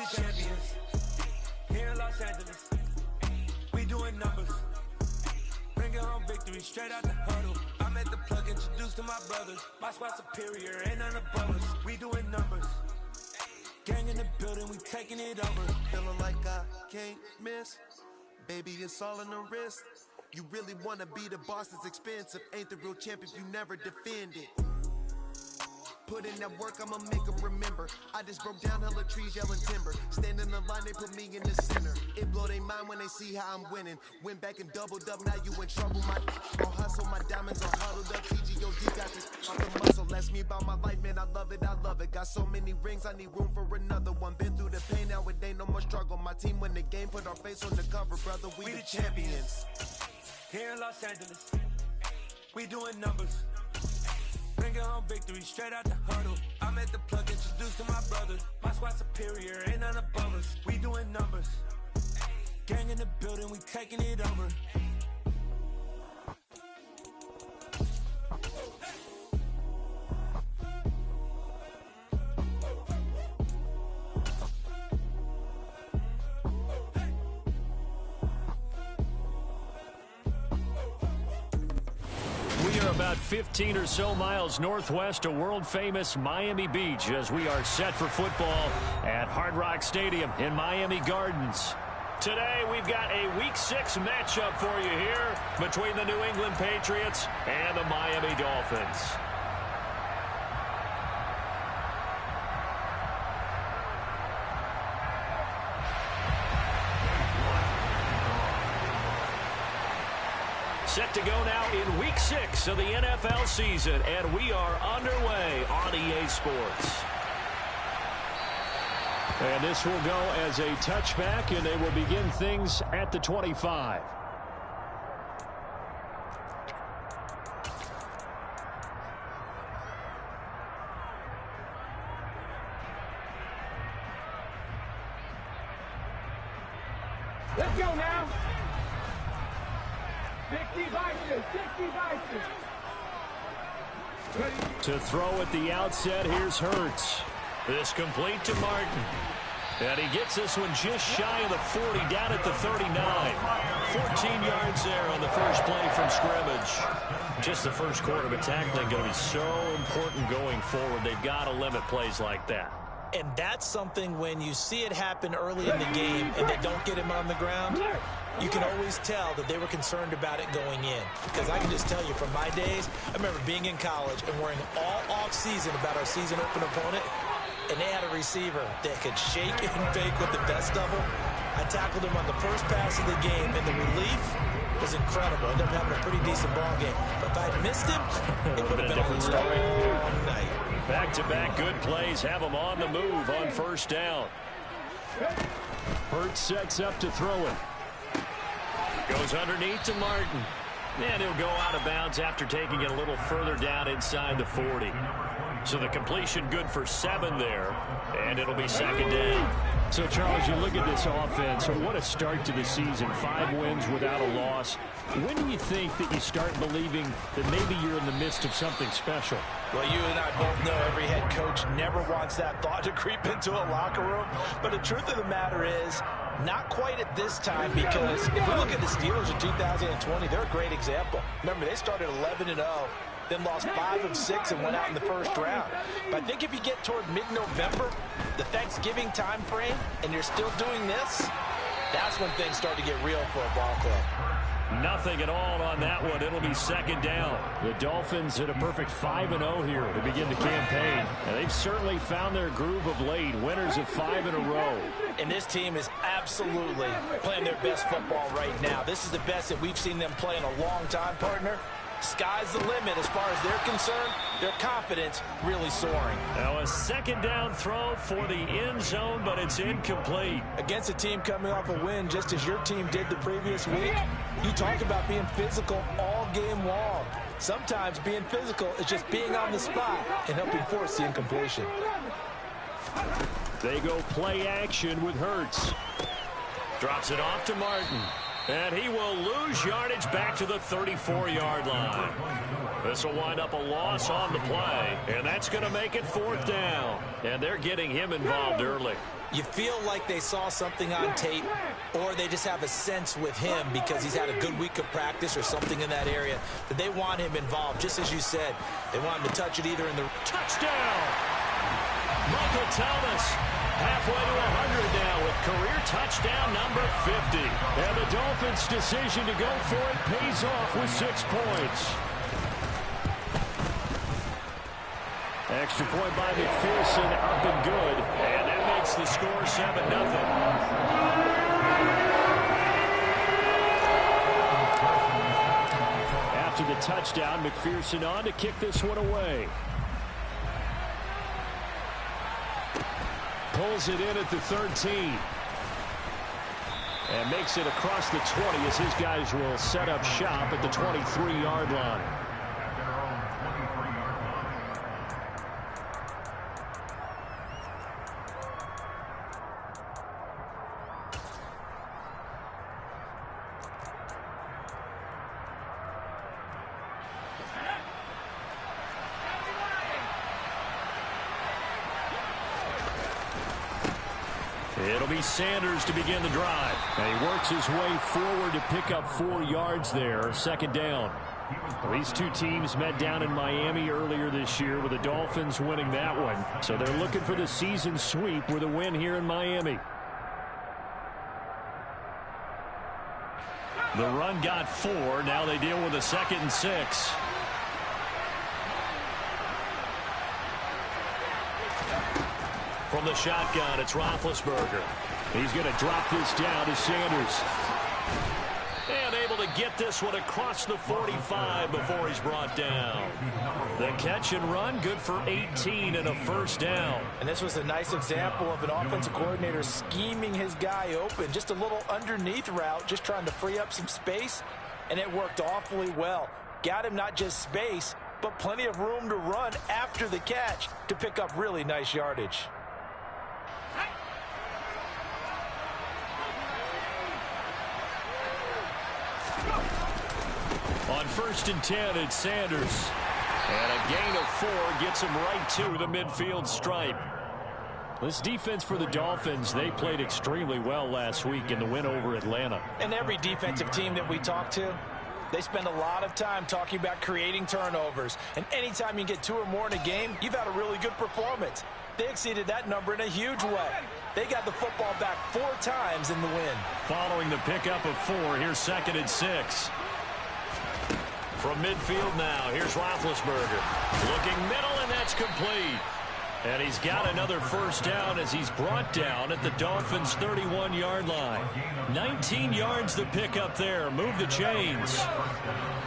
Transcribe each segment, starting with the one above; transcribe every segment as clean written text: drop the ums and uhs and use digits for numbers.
the champions. Here in Los Angeles, we doing numbers. Bringing home victory straight out the huddle. I'm at the plug, introduced to my brothers. My squad superior, ain't none above us. We doing numbers. Gang in the building, we taking it over. Feeling like I can't miss. Baby, it's all in the wrist. You really wanna be the boss, it's expensive. Ain't the real champ if you never defend it. Put in that work, I'ma make them remember. I just broke down hella trees, yelling timber. Stand in the line, they put me in the center. It blow their mind when they see how I'm winning. Went back and doubled up, now you in trouble. My gon' hustle, my diamonds are huddled up. TGOD got this off the muscle. That's me about my life, man, I love it, I love it. Got so many rings, I need room for another one. Been through the pain, now it ain't no more struggle. My team win the game, put our face on the cover, brother, we the champions. Here in Los Angeles, we doing numbers. Bringing home victory straight out the huddle. I'm at the plug, introduced to my brothers. My squad superior, ain't none above us. We doing numbers. Gang in the building, we taking it over. About 15 or so miles northwest of world-famous Miami Beach as we are set for football at Hard Rock Stadium in Miami Gardens. Today, we've got a Week 6 matchup for you here between the New England Patriots and the Miami Dolphins. Set to go now in Week 6 of the NFL season, and we are underway on EA Sports. And this will go as a touchback, and they will begin things at the 25. Let's go now. 60 vices, 60 vices. To throw at the outset, here's Hurts. This complete to Martin. And he gets this one just shy of the 40, down at the 39. 14 yards there on the first play from scrimmage. Just the first quarter, but tackling going to be so important going forward. They've got to limit plays like that. And that's something when you see it happen early in the game and they don't get him on the ground, you can always tell that they were concerned about it going in. Because I can just tell you from my days, I remember being in college and worrying all off-season about our season open opponent, and they had a receiver that could shake and bake with the best of them. I tackled him on the first pass of the game, and the relief was incredible. I ended up having a pretty decent ball game. But if I had missed him, it would have been a different story all night. Back-to-back good plays have him on the move on first down. Hurts sets up to throw it. Goes underneath to Martin. And he'll go out of bounds after taking it a little further down inside the 40. So the completion good for 7 there. And it'll be second down. So, Charles, you look at this offense. What a start to the season. 5 wins without a loss. When do you think that you start believing that maybe you're in the midst of something special? Well, you and I both know every head coach never wants that thought to creep into a locker room. But the truth of the matter is, not quite at this time, because if we look at the Steelers in 2020, they're a great example. Remember, they started 11-0, then lost 5 of 6 and went out in the first round. But I think if you get toward mid-November, the Thanksgiving time frame, and you're still doing this, that's when things start to get real for a ball club. Nothing at all on that one. It'll be second down. The Dolphins hit a perfect 5-0 here to begin the campaign. And they've certainly found their groove of late. Winners of 5 in a row. And this team is absolutely playing their best football right now. This is the best that we've seen them play in a long time, partner. Sky's the limit as far as they're concerned. Their confidence really soaring. Now a second down throw for the end zone, but it's incomplete. Against a team coming off a win, just as your team did the previous week, you talk about being physical all game long. Sometimes being physical is just being on the spot and helping force the incompletion. They go play action with Hurts. Drops it off to Martin. And he will lose yardage back to the 34-yard line. This will wind up a loss on the play, and that's going to make it 4th down. And they're getting him involved early. You feel like they saw something on tape, or they just have a sense with him because he's had a good week of practice or something in that area that they want him involved. Just as you said, they want him to touch it either in the touchdown. Michael Thomas halfway to 100 now with career touchdown number 50. And the Dolphins' decision to go for it pays off with 6 points. Extra point by McPherson, up and good. And that makes the score 7-0. After the touchdown, McPherson on to kick this one away. Pulls it in at the 13. And makes it across the 20 as his guys will set up shop at the 23-yard line. It'll be Sanders to begin the drive. And he works his way forward to pick up 4 yards there. Second down. Well, these two teams met down in Miami earlier this year with the Dolphins winning that one. So they're looking for the season sweep with a win here in Miami. The run got 4. Now they deal with a 2nd and 6. From the shotgun, it's Roethlisberger. He's going to drop this down to Sanders. And able to get this one across the 45 before he's brought down. The catch and run, good for 18 and a first down. And this was a nice example of an offensive coordinator scheming his guy open. Just a little underneath route, just trying to free up some space. And it worked awfully well. Got him not just space, but plenty of room to run after the catch to pick up really nice yardage. On 1st and 10, it's Sanders. And a gain of 4 gets him right to the midfield stripe. This defense for the Dolphins, they played extremely well last week in the win over Atlanta. And every defensive team that we talk to, they spend a lot of time talking about creating turnovers. And anytime you get 2 or more in a game, you've had a really good performance. They exceeded that number in a huge way. They got the football back 4 times in the win. Following the pickup of 4, here's 2nd and 6. From midfield now, here's Roethlisberger. Looking middle, and that's complete. And he's got another first down as he's brought down at the Dolphins' 31-yard line. 19 yards to pick up there. Move the chains.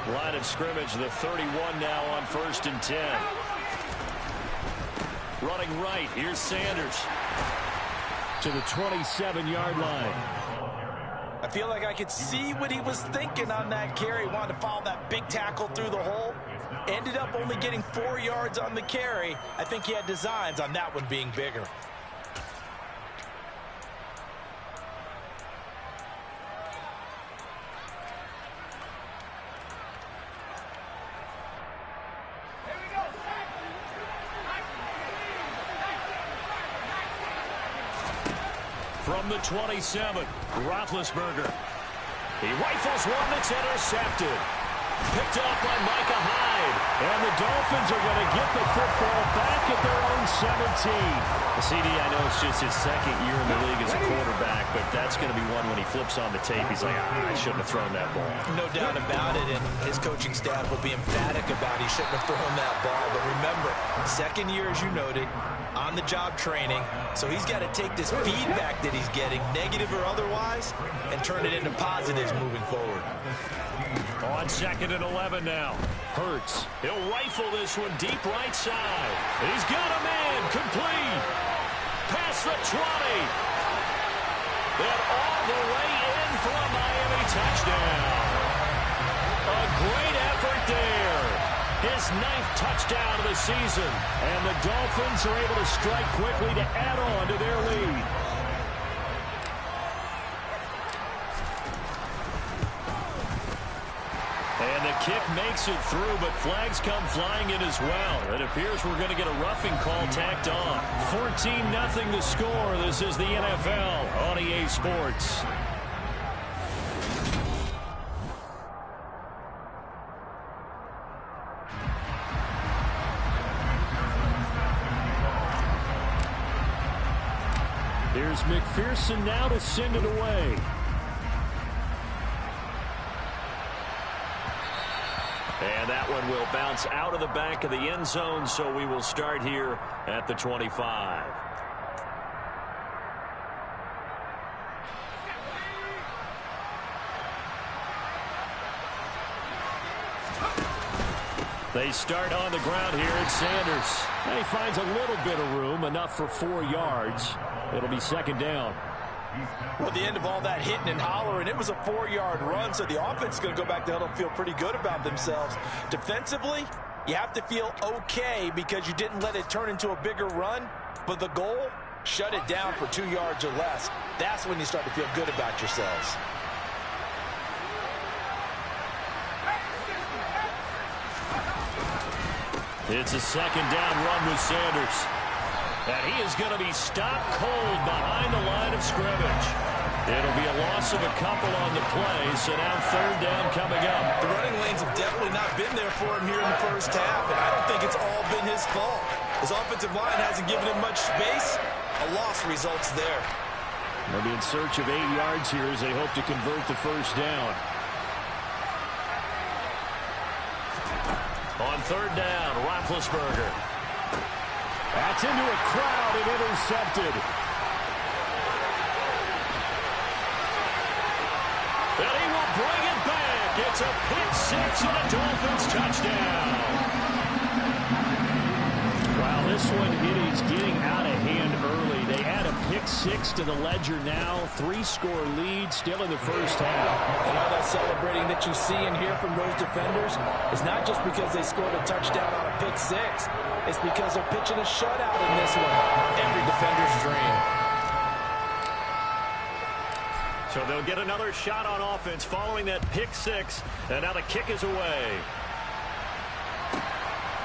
Line of scrimmage, the 31 now on 1st and 10. Running right, here's Sanders to the 27-yard line. I feel like I could see what he was thinking on that carry. Wanted to follow that big tackle through the hole. Ended up only getting 4 yards on the carry. I think he had designs on that one being bigger. From the 27, Roethlisberger. He rifles one that's intercepted. Picked up by Micah Hyde. And the Dolphins are going to get the football back at their own 17. CD, I know it's just his 2nd year in the league as a quarterback, but that's going to be one when he flips on the tape. He's like, I shouldn't have thrown that ball. No doubt about it, and his coaching staff will be emphatic about he shouldn't have thrown that ball. But remember, 2nd year, as you noted, on-the-job training, so he's got to take this feedback that he's getting, negative or otherwise, and turn it into positives moving forward. On 2nd and 11 now. Hurts. He'll rifle this one deep right side. He's got a man. Complete. Past the 20. And all the way in for a Miami touchdown. A great effort there. His 9th touchdown of the season. And the Dolphins are able to strike quickly to add on to their lead. And the kick makes it through, but flags come flying in as well. It appears we're going to get a roughing call tacked on. 14-0 the score. This is the NFL on EA Sports. Here's McPherson now to send it away. And that one will bounce out of the back of the end zone, so we will start here at the 25. They start on the ground here at Sanders. And he finds a little bit of room, enough for 4 yards. It'll be second down. Well, at the end of all that hitting and hollering, it was a 4-yard run, so the offense is going to go back to hell and feel pretty good about themselves. Defensively, you have to feel okay because you didn't let it turn into a bigger run, but the goal, shut it down for 2 yards or less. That's when you start to feel good about yourselves. It's a second down run with Sanders. And he is going to be stopped cold behind the line of scrimmage. It'll be a loss of a couple on the play, so now third down coming up. The running lanes have definitely not been there for him here in the first half, and I don't think it's all been his fault. His offensive line hasn't given him much space. A loss results there. They'll be in search of 8 yards here as they hope to convert the first down. On third down, Roethlisberger. That's into a crowd and intercepted. And he will bring it back. It's a pick six and a Dolphins touchdown. Wow, this one, it is getting out of hand early. They add a pick six to the ledger now. 3-score lead still in the first half. And all that celebrating that you see and hear from those defenders is not just because they scored a touchdown on a pick six. It's because they're pitching a shutout in this one. Every defender's dream. So they'll get another shot on offense following that pick six. And now the kick is away.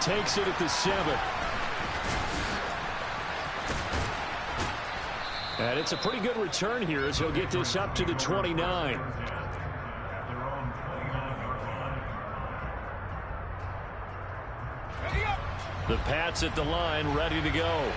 Takes it at the 7. And it's a pretty good return here as he'll get this up to the 29. The Pats at the line, ready to go.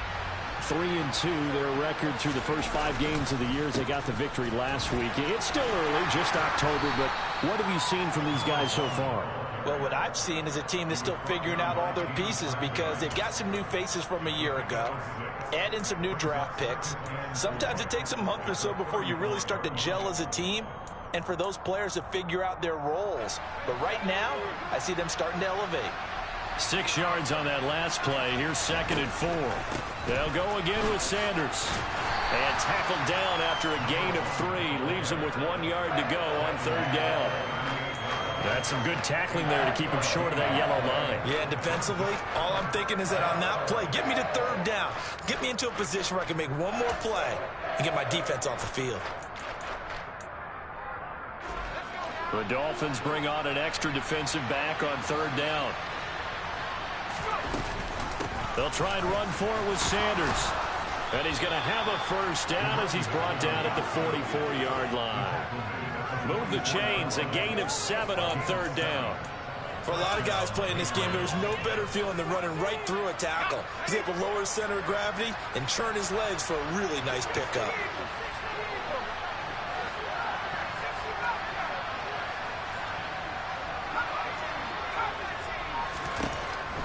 3-2, their record through the first 5 games of the year as they got the victory last week. It's still early, just October, but what have you seen from these guys so far? Well, what I've seen is a team that's still figuring out all their pieces because they've got some new faces from a year ago, add in some new draft picks. Sometimes it takes a month or so before you really start to gel as a team and for those players to figure out their roles. But right now, I see them starting to elevate. 6 yards on that last play. Here's 2nd and 4. They'll go again with Sanders. And tackled down after a gain of 3. Leaves him with 1 yard to go on third down. That's some good tackling there to keep him short of that yellow line. Yeah, defensively, all I'm thinking is that on that play, get me to third down. Get me into a position where I can make one more play and get my defense off the field. The Dolphins bring on an extra defensive back on third down. They'll try and run for it with Sanders. And he's going to have a first down as he's brought down at the 44-yard line. Move the chains, a gain of 7 on third down. For a lot of guys playing this game, there's no better feeling than running right through a tackle. He's able to lower his center of gravity and churn his legs for a really nice pickup.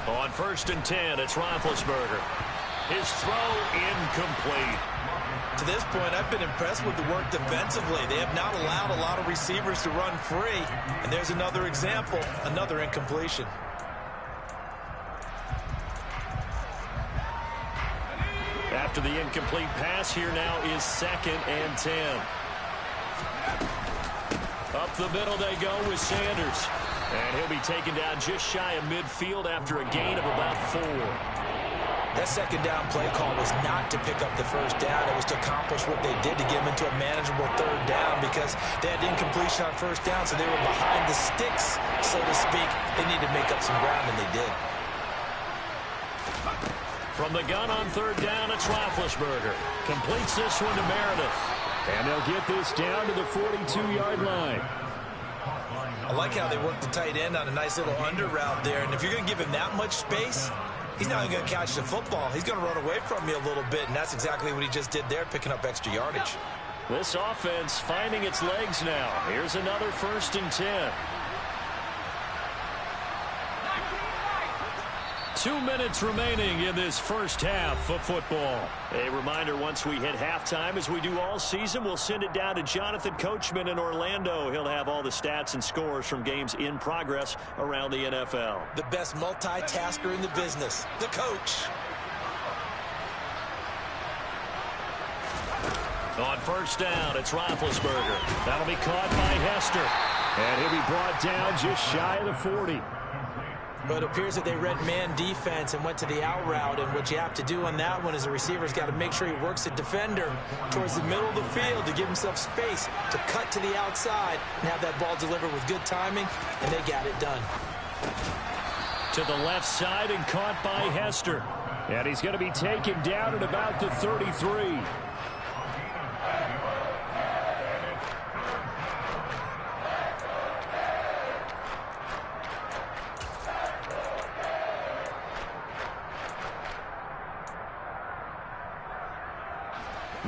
On 1st and 10, it's Roethlisberger. His throw incomplete. To this point, I've been impressed with the work defensively. They have not allowed a lot of receivers to run free. And there's another example, another incompletion. After the incomplete pass, here now is 2nd and 10. Up the middle they go with Sanders. And he'll be taken down just shy of midfield after a gain of about 4. That second down play call was not to pick up the first down. It was to accomplish what they did to get them into a manageable third down because they had incompletion on first down, so they were behind the sticks, so to speak. They needed to make up some ground, and they did. From the gun on third down, it's Roethlisberger. Completes this one to Meredith. And they'll get this down to the 42-yard line. I like how they worked the tight end on a nice little under route there. And if you're going to give him that much space, he's not even going to catch the football. He's going to run away from you a little bit, and that's exactly what he just did there, picking up extra yardage. This offense finding its legs now. Here's another 1st and 10. 2 minutes remaining in this first half of football. A reminder, once we hit halftime, as we do all season, we'll send it down to Jonathan Coachman in Orlando. He'll have all the stats and scores from games in progress around the NFL. The best multitasker in the business, the coach. On first down, it's Roethlisberger. That'll be caught by Hester. And he'll be brought down just shy of the 40. But it appears that they read man defense and went to the out route. And what you have to do on that one is the receiver's got to make sure he works the defender towards the middle of the field to give himself space to cut to the outside and have that ball delivered with good timing, and they got it done. To the left side and caught by Hester. And he's going to be taken down at about the 33.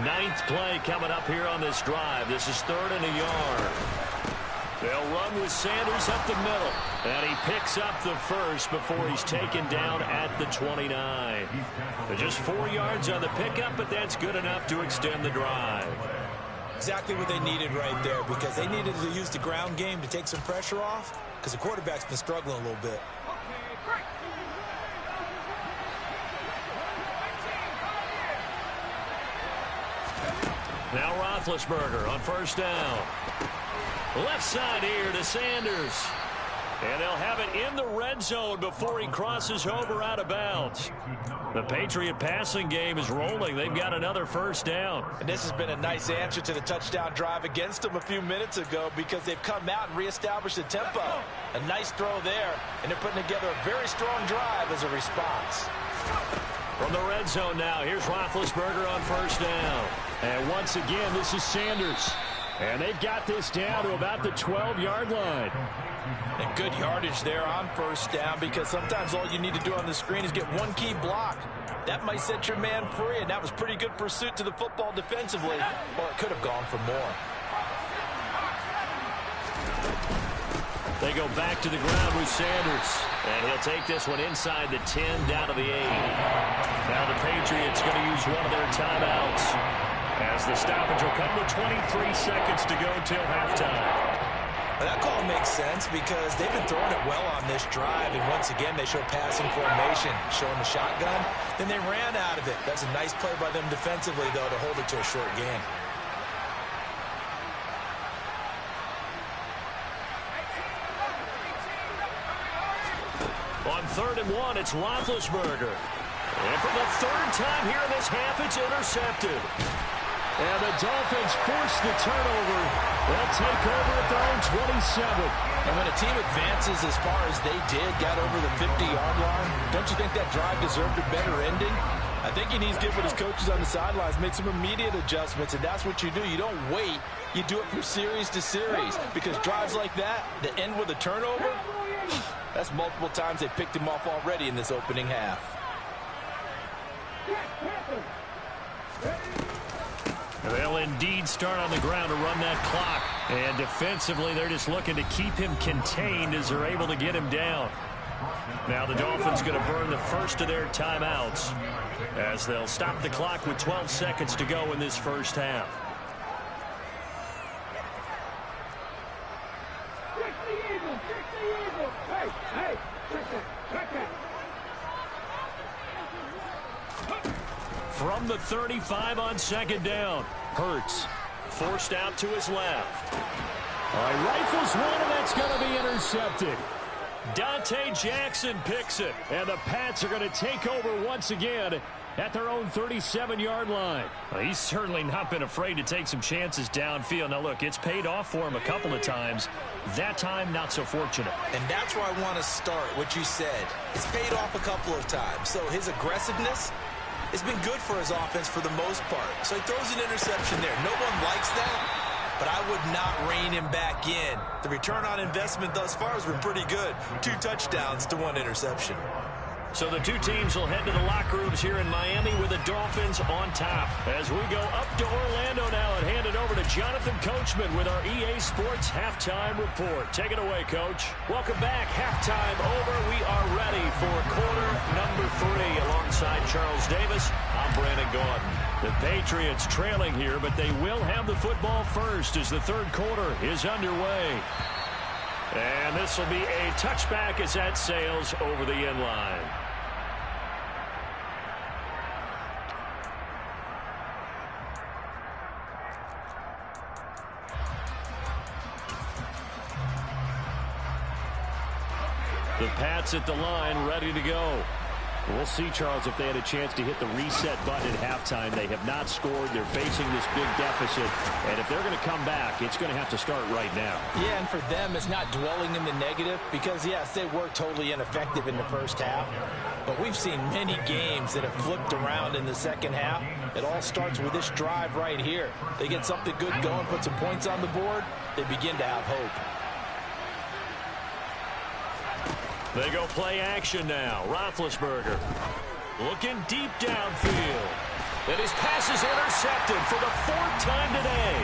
Ninth play coming up here on this drive. This is 3rd and a yard. They'll run with Sanders up the middle. And he picks up the first before he's taken down at the 29. They're just 4 yards on the pickup, but that's good enough to extend the drive. Exactly what they needed right there, because they needed to use the ground game to take some pressure off, because the quarterback's been struggling a little bit. Now Roethlisberger on first down. Left side here to Sanders. And they'll have it in the red zone before he crosses over out of bounds. The Patriot passing game is rolling. They've got another first down. And this has been a nice answer to the touchdown drive against them a few minutes ago, because they've come out and reestablished the tempo. A nice throw there, and they're putting together a very strong drive as a response. From the red zone now, here's Roethlisberger on first down. And once again, this is Sanders. And they've got this down to about the 12-yard line. And good yardage there on first down, because sometimes all you need to do on the screen is get one key block. That might set your man free, and that was pretty good pursuit to the football defensively, or it could have gone for more. They go back to the ground with Sanders. And he'll take this one inside the 10, down to the 8. Now the Patriots going to use one of their timeouts, as the stoppage will come with 23 seconds to go till halftime. That call makes sense, because they've been throwing it well on this drive, and once again they show passing formation, showing the shotgun. Then they ran out of it. That's a nice play by them defensively, though, to hold it to a short game. On 3rd and 1, it's Roethlisberger. And for the 3rd time here in this half, it's intercepted. And the Dolphins force the turnover. They'll take over at their own 27. And when a team advances as far as they did, got over the 50-yard line, don't you think that drive deserved a better ending? I think he needs to get with his coaches on the sidelines, make some immediate adjustments, and that's what you do. You don't wait. You do it from series to series, because drives like that end with a turnover, that's multiple times they picked him off already in this opening half. They'll indeed start on the ground to run that clock. And defensively, they're just looking to keep him contained as they're able to get him down. Now the Dolphins going to burn the first of their timeouts, as they'll stop the clock with 12 seconds to go in this first half. From the 35 on second down, Hurts forced out to his left. Rifles one, and that's going to be intercepted. Dante Jackson picks it. And the Pats are going to take over once again at their own 37-yard line. Well, he's certainly not been afraid to take some chances downfield. Now, look, it's paid off for him a couple of times. That time, not so fortunate. And that's where I want to start, what you said. It's paid off a couple of times. So his aggressiveness has been good for his offense for the most part. So he throws an interception there. No one likes that, but I would not rein him back in. The return on investment thus far has been pretty good. 2 touchdowns to 1 interception. So the two teams will head to the locker rooms here in Miami with the Dolphins on top. As we go up to Orlando now and hand it over to Jonathan Coachman with our EA Sports Halftime Report. Take it away, Coach. Welcome back. Halftime over. We are ready for quarter number 3. Alongside Charles Davis, I'm Brandon Gordon. The Patriots trailing here, but they will have the football first as the third quarter is underway. And this will be a touchback as that sails over the end line. The Pats at the line, ready to go. We'll see, Charles, if they had a chance to hit the reset button at halftime. They have not scored. They're facing this big deficit. And if they're going to come back, it's going to have to start right now. Yeah, and for them, it's not dwelling in the negative because, yes, they were totally ineffective in the first half. But we've seen many games that have flipped around in the second half. It all starts with this drive right here. They get something good going, put some points on the board, they begin to have hope. They go play action now. Roethlisberger looking deep downfield. And his pass is intercepted for the 4th time today.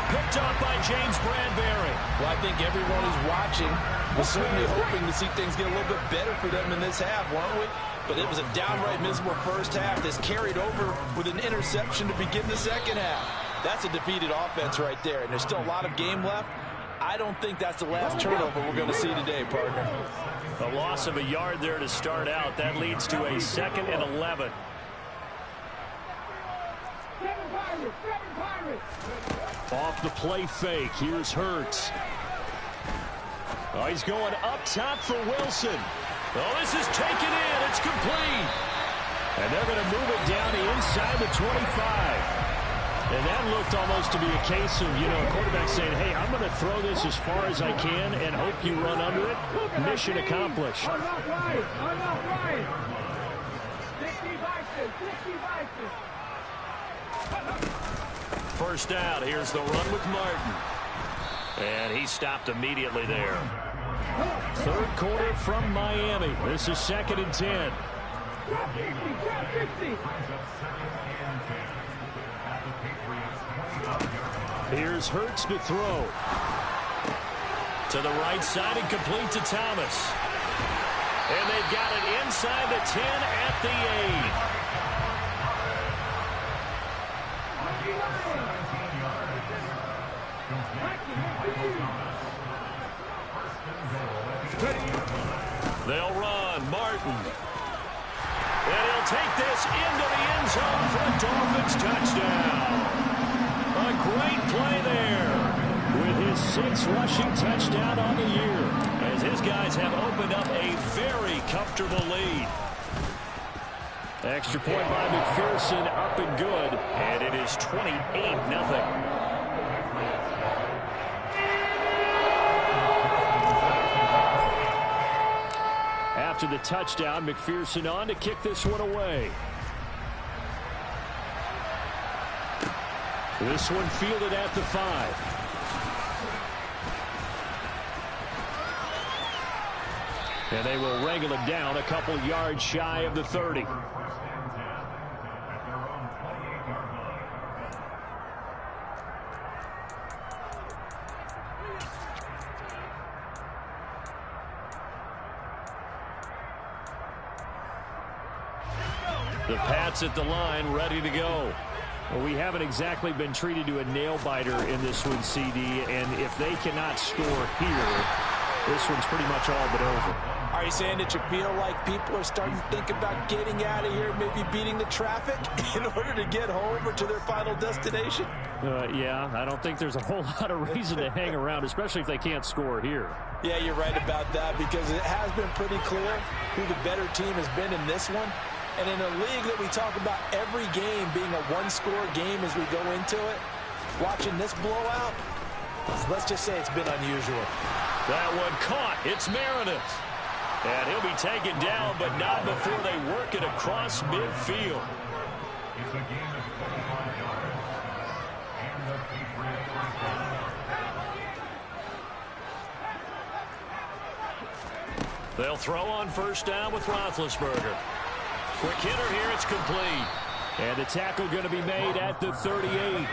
Picked up by James Bradbury. Well, I think everyone who's watching was certainly hoping to see things get a little bit better for them in this half, weren't we? But it was a downright miserable first half that's carried over with an interception to begin the second half. That's a defeated offense right there, and there's still a lot of game left. I don't think that's the last turnover we're going to see today, partner. A loss of a yard there to start out. That leads to a 2nd and 11. Off the play fake. Here's Hurts. Oh, he's going up top for Wilson. Oh, this is taken in. It's complete. And they're going to move it down to inside the 25. And that looked almost to be a case of, a quarterback saying, hey, I'm going to throw this as far as I can and hope you run under it. Mission accomplished. First down. Here's the run with Martin. And he stopped immediately there. Third quarter from Miami. This is 2nd and 10. Here's Hurts to throw. To the right side and complete to Thomas. And they've got it inside the 10 at the 8. They'll run. Martin. And he'll take this into the end zone for a Dolphins touchdown. A great play there with his 6th rushing touchdown on the year as his guys have opened up a very comfortable lead. Extra point by McPherson, up and good, and it is 28-0. After the touchdown, McPherson on to kick this one away. This one fielded at the 5. And they will wrangle it down a couple yards shy of the 30. The Pats at the line, ready to go. Well, we haven't exactly been treated to a nail-biter in this one, CD, and if they cannot score here, this one's pretty much all but over. Are you saying that you feel like people are starting to think about getting out of here, maybe beating the traffic in order to get home or to their final destination? Yeah, I don't think there's a whole lot of reason to hang around, especially if they can't score here. Yeah, you're right about that, because it has been pretty clear who the better team has been in this one. And in a league that we talk about every game being a one-score game as we go into it, watching this blowout, let's just say it's been unusual. That one caught. It's Meredith. And he'll be taken down, but not before they work it across midfield. They'll throw on first down with Roethlisberger. Quick hitter here, it's complete. And the tackle going to be made at the 38.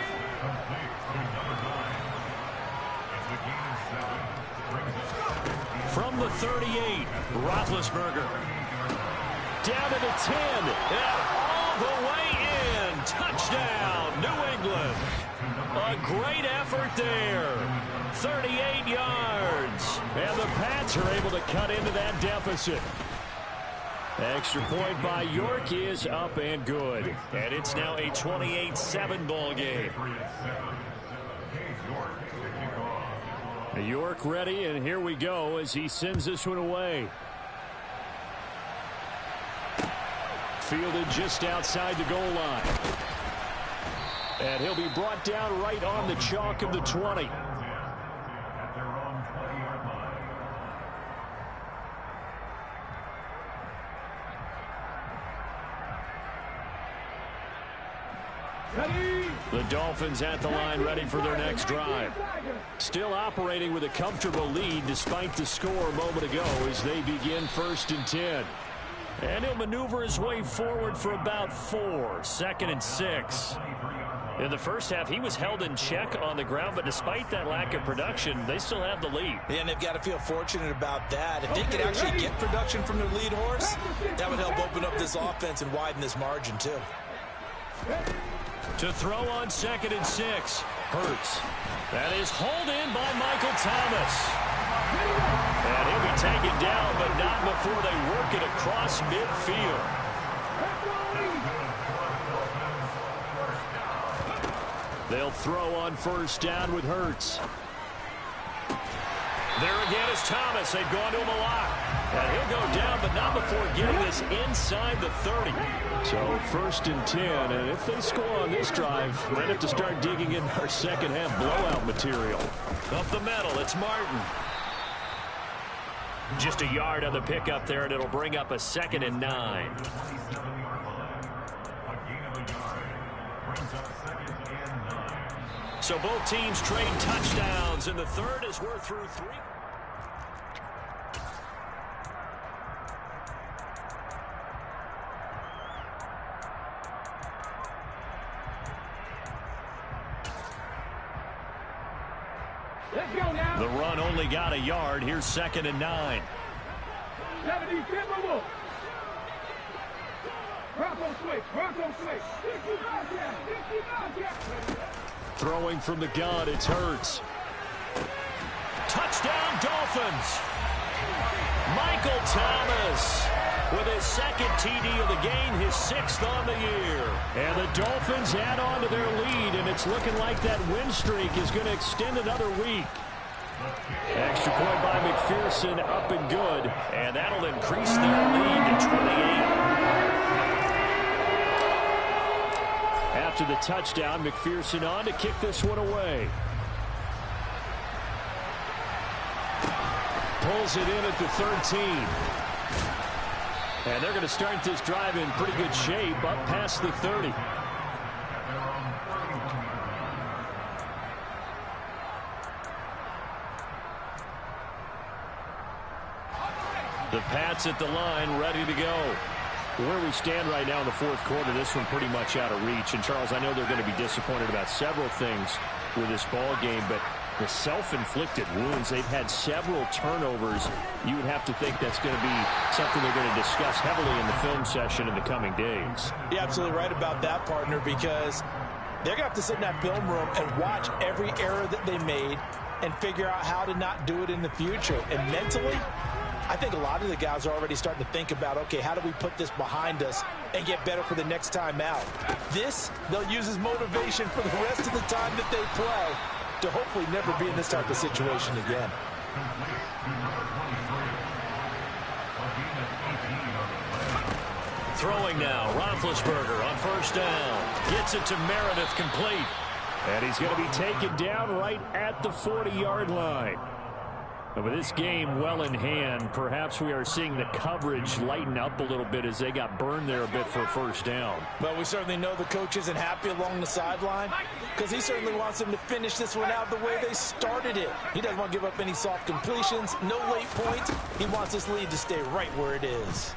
From the 38, Roethlisberger. Down to the 10, and all the way in. Touchdown, New England. A great effort there. 38 yards. And the Pats are able to cut into that deficit. Extra point by York is up and good. And it's now a 28-7 ball game. York ready, and here we go as he sends this one away. Fielded just outside the goal line. And he'll be brought down right on the chalk of the 20. The Dolphins at the line, ready for their next drive. Still operating with a comfortable lead despite the score a moment ago as they begin 1st and 10. And he'll maneuver his way forward for about 4, 2nd and 6. In the first half, he was held in check on the ground, but despite that lack of production, they still have the lead. And they've got to feel fortunate about that. If they could actually get production from their lead horse, that would help open up this offense and widen this margin too. To throw on 2nd and 6. Hurts. That is hauled in by Michael Thomas. And he'll be taken down, but not before they work it across midfield. They'll throw on first down with Hurts. There again is Thomas. They've gone to him a lot. And he'll go down, but not before getting this inside the 30. So 1st and 10, and if they score on this drive, might have to start digging in our second half blowout material. Up the middle, it's Martin. Just a yard on the pickup there, and it'll bring up a 2nd and 9. So both teams trade touchdowns, and the third as we're through 3. Let's go now. The run only got a yard. Here's 2nd and 9. 70, Timberwolves. Bronco switch, Bronco switch. 60 Throwing from the gun, it's Hurts. Touchdown, Dolphins. Michael Thomas with his 2nd TD of the game, his 6th on the year. And the Dolphins add on to their lead, and it's looking like that win streak is going to extend another week. Extra point by McPherson, up and good, and that'll increase their lead to 28. After the touchdown, McPherson on to kick this one away. Pulls it in at the 13. And they're going to start this drive in pretty good shape, up past the 30. The Pats at the line, ready to go. Where we stand right now in the 4th quarter, this one pretty much out of reach. And, Charles, I know they're going to be disappointed about several things with this ball game, but the self-inflicted wounds, they've had several turnovers. You would have to think that's going to be something they're going to discuss heavily in the film session in the coming days. You're absolutely right about that, partner, because they're going to have to sit in that film room and watch every error that they made and figure out how to not do it in the future. And mentally, I think a lot of the guys are already starting to think about, okay, how do we put this behind us and get better for the next time out? This, they'll use as motivation for the rest of the time that they play to hopefully never be in this type of situation again. Throwing now, Roethlisberger on first down. Gets it to Meredith, complete. And he's going to be taken down right at the 40-yard line. And with this game well in hand, perhaps we are seeing the coverage lighten up a little bit as they got burned there a bit for a first down. But we certainly know the coach isn't happy along the sideline because he certainly wants them to finish this one out the way they started it. He doesn't want to give up any soft completions, no late points. He wants this lead to stay right where it is.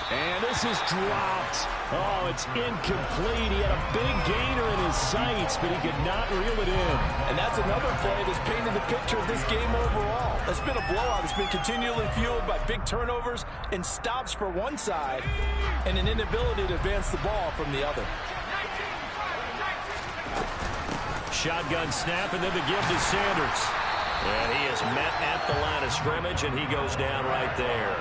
And this is dropped. Oh, it's incomplete. He had a big gainer in his sights, but he could not reel it in. And that's another play that's painted the picture of this game overall. It's been a blowout. It's been continually fueled by big turnovers and stops for one side and an inability to advance the ball from the other. Shotgun snap, and then the give to Sanders. And he is met at the line of scrimmage, and he goes down right there.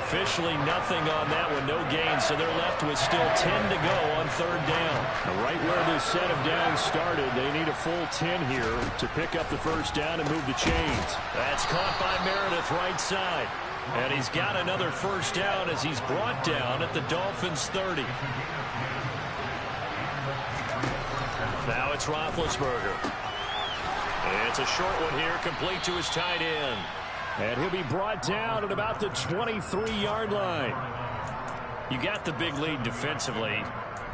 Officially nothing on that one, no gain, so they're left with still 10 to go on third down. Right where this set of downs started, they need a full 10 here to pick up the first down and move the chains. That's caught by Meredith right side. And he's got another first down as he's brought down at the Dolphins' 30. Now it's Roethlisberger. It's a short one here, complete to his tight end. And he'll be brought down at about the 23-yard line. You got the big lead defensively.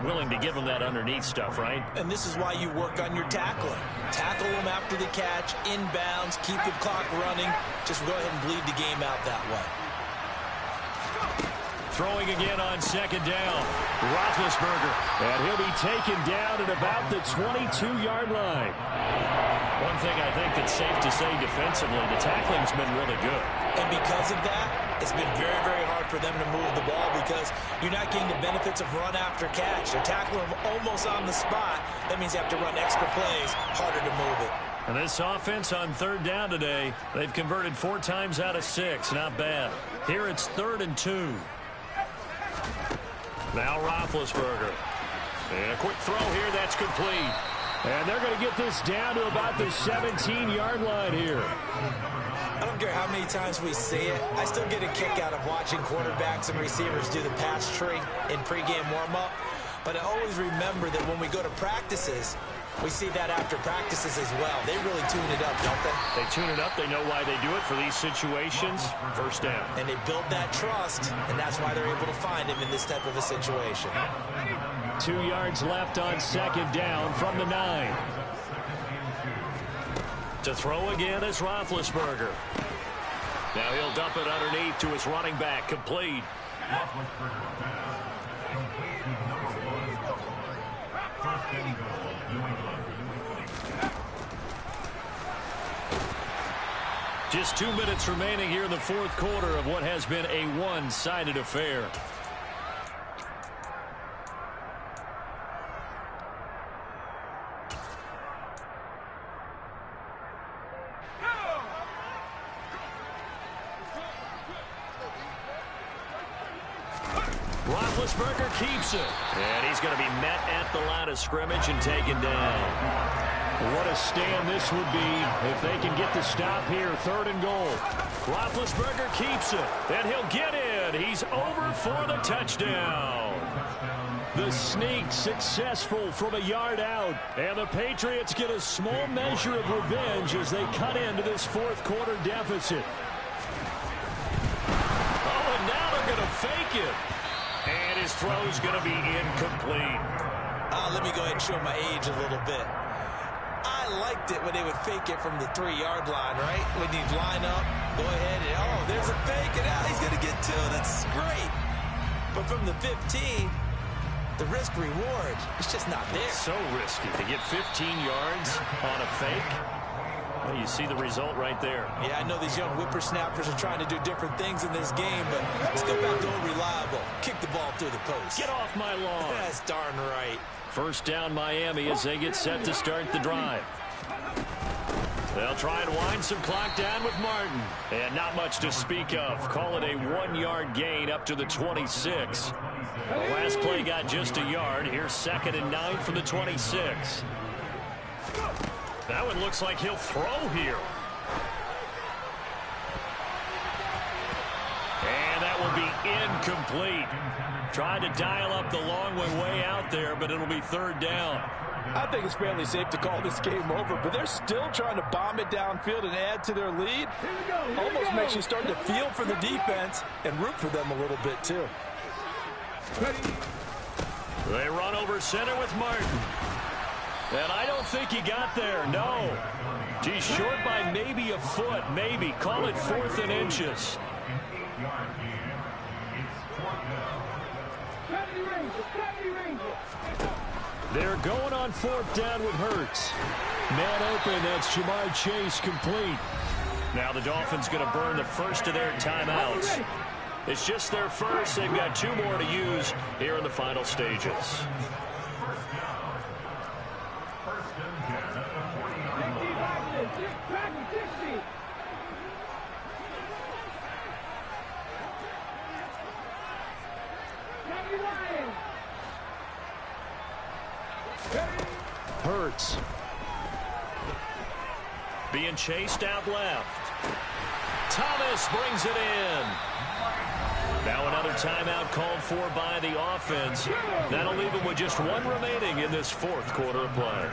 Willing to give him that underneath stuff, right? And this is why you work on your tackling. Tackle them after the catch, inbounds, keep the clock running. Just go ahead and bleed the game out that way. Throwing again on second down. Roethlisberger. And he'll be taken down at about the 22-yard line. One thing I think that's safe to say defensively, the tackling's been really good. And because of that, it's been very, very hard for them to move the ball because you're not getting the benefits of run after catch. They're tackling them almost on the spot. That means you have to run extra plays, harder to move it. And this offense on third down today, they've converted 4 times out of 6. Not bad. Here it's 3rd and 2. Now Roethlisberger. And a quick throw here, that's complete. And they're going to get this down to about the 17-yard line here. I don't care how many times we see it. I still get a kick out of watching quarterbacks and receivers do the pass tree in pregame warm-up. But I always remember that when we go to practices, we see that after practices as well. They really tune it up, don't they? They tune it up. They know why they do it for these situations. First down. And they build that trust, and that's why they're able to find him in this type of a situation. 2 yards left on second down from the 9. To throw again is Roethlisberger. Now he'll dump it underneath to his running back, complete. Just 2 minutes remaining here in the fourth quarter of what has been a one-sided affair. Roethlisberger keeps it. And he's going to be met at the line of scrimmage and taken down. What a stand this would be if they can get the stop here. 3rd and goal. Roethlisberger keeps it. And he'll get in. He's over for the touchdown. The sneak successful from a yard out. And the Patriots get a small measure of revenge as they cut into this fourth quarter deficit. Oh, and now they're going to fake it. And his throw's going to be incomplete. Let me go ahead and show my age a little bit. I liked it when they would fake it from the 3-yard line, right? When you line up, go ahead and, oh, there's a fake, and he's going to get 2. That's great. But from the 15, the risk-reward, it's just not there. It's so risky to get 15 yards on a fake. Well, you see the result right there. Yeah, I know these young whippersnappers are trying to do different things in this game, but let's go back to old reliable. Kick the ball through the post. Get off my lawn. That's darn right. First down Miami as they get set to start the drive. They'll try and wind some clock down with Martin. And not much to speak of. Call it a 1-yard gain up to the 26. The last play got just a yard. Here's 2nd and 9 from the 26. That one looks like he'll throw here. And that will be incomplete. Tried to dial up the long way out there, but it'll be 3rd down. I think it's fairly safe to call this game over, but they're still trying to bomb it downfield and add to their lead. Almost makes you start to feel for the defense and root for them a little bit, too. They run over center with Martin. And I don't think he got there, no. He's short by maybe a foot, maybe. Call it 4th and inches. They're going on 4th down with Hurts. Man open, that's Jamar Chase complete. Now the Dolphins going to burn the first of their timeouts. It's just their first. They've got 2 more to use here in the final stages. Hurts. Being chased out left. Thomas brings it in. Now another timeout called for by the offense. That'll leave them with just 1 remaining in this 4th quarter of play.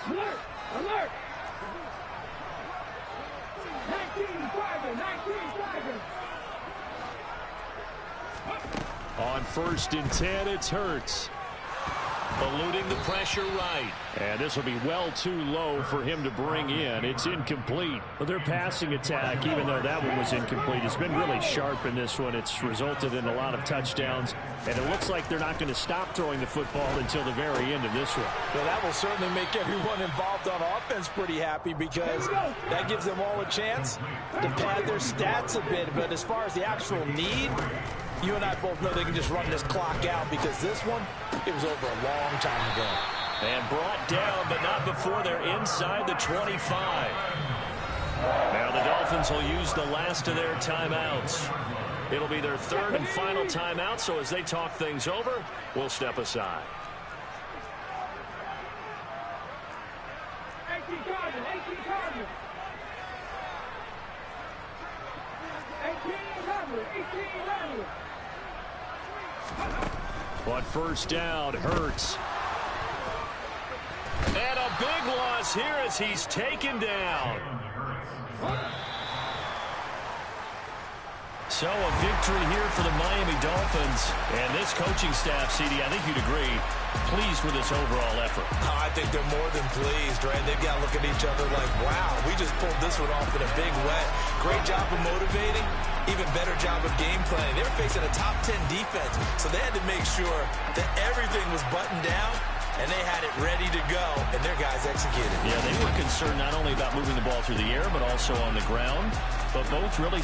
Alert! Alert! 19 driving! 19 driving! On 1st and 10, it's Hurts. Eluding the pressure right. And this will be well too low for him to bring in. It's incomplete. But their passing attack, even though that one was incomplete, has been really sharp in this one. It's resulted in a lot of touchdowns. And it looks like they're not going to stop throwing the football until the very end of this one. Well, that will certainly make everyone involved on offense pretty happy because that gives them all a chance to pad their stats a bit. But as far as the actual need, you and I both know they can just run this clock out because this one, it was over a long time ago. And brought down, but not before they're inside the 25. Now the Dolphins will use the last of their timeouts. It'll be their 3rd and final timeout, so as they talk things over, we'll step aside. 18 Cardinals! 18 Cardinals! 18 Cardinals! 18 Cardinals! On 1st down, Hurts. And a big loss here as he's taken down. So a victory here for the Miami Dolphins. And this coaching staff, CD, I think you'd agree, pleased with this overall effort. Oh, I think they're more than pleased, right? They've got to look at each other like, wow, we just pulled this one off in a big way. Great job of motivating, even better job of game planning. They were facing a top 10 defense, so they had to make sure that everything was buttoned down, and they had it ready to go, and their guys executed. Yeah, they were concerned not only about moving the ball through the air, but also on the ground. But both really